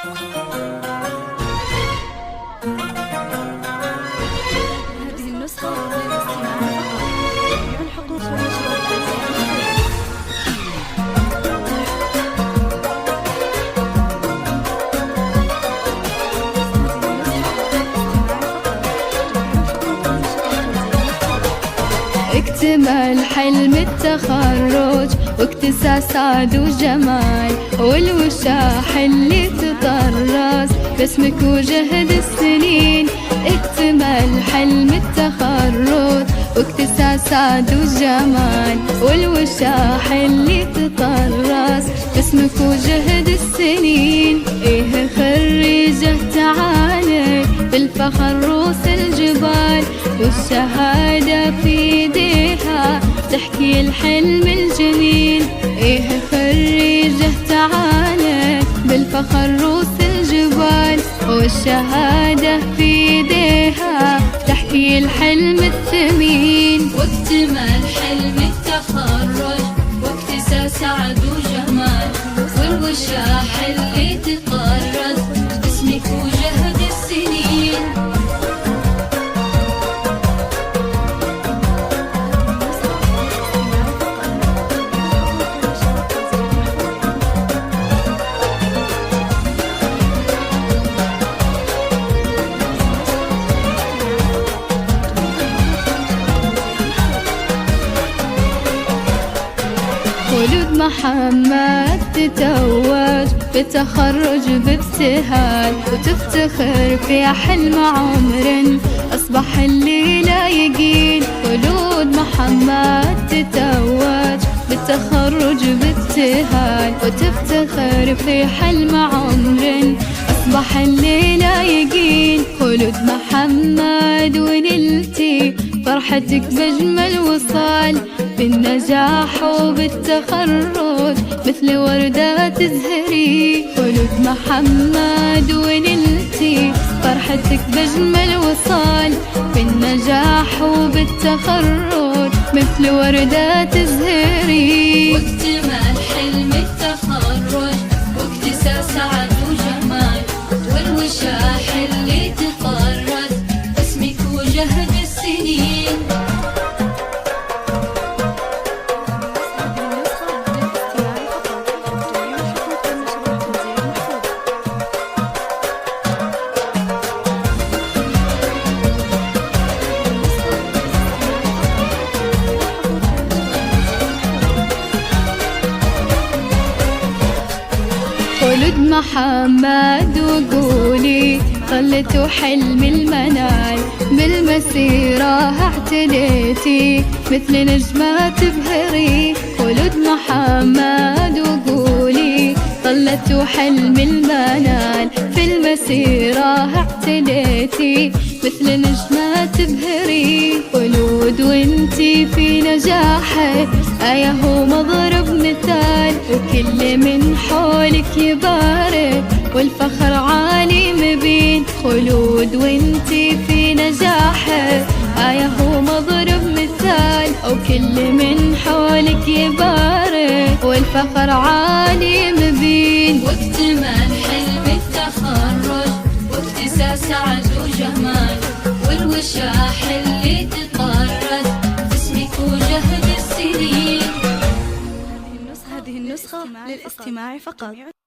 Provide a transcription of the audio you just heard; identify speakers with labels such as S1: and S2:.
S1: هذه النسخة للاستماع فقط. الحقوق والشروط.
S2: اكتمل حلم التخرج واكتساس سعد وجمال، والوشاح اللي تطرز باسمك وجهد السنين. اكتمل حلم التخرج واكتساس سعد وجمال، والوشاح اللي تطرز باسمك وجهد السنين. ايه خريجه تعالي بالفخر روس الجبال، والشهادة في ايديها تحكي الحلم الجميل. ايه خريجه تعالي بالفخر روس الجبال، والشهادة في ايديها تحكي الحلم الثمين.
S3: واكتمل حلم التخرج واكتساس سعد وجمال، والوشاح اللي تطرز باسمك وجهد السنين.
S2: خلود محمد تتوج بالتخرج بابتهال، وتفتخر في حلم عمر أصبح الليلة يقين. خلود محمد تتوج بالتخرج بابتهال، وتفتخر في حلم عمر أصبح الليلة يقين. خلود محمد ونلتي فرحتك بأجمل وصال، بالنجاح وبالتخرج مثل وردة تزهري. خلود محمد ونلتي فرحتك بأجمل وصال، بالنجاح وبالتخرج مثل وردة تزهري.
S3: واكتمل حلم التخرج واكتساس سعد وجمال، والوشاح اللي تطرز باسمك وجهد السنين.
S2: خلود محمد وقولي ظلت حلم المنال، بالمسيرة اعتليتي مثل نجمة تبهري. خلود محمد وقولي ظلت حلم المنال، في المسيرة اعتليتي مثل نجمة تبهري. خلود وانتي في نجاحك آية ومضرب مثال، وكل من حولك يبارك والفخر عالي مبين. خلود وانتي في نجاحك آية ومضرب مثال، وكل من حولك يبارك والفخر عالي مبين.
S3: واكتمل حلم التخرج واكتساس سعد وجمال، والوشاح اللي تطرز باسمك وجهد السنين.
S1: هذه النسخة للاستماع فقط.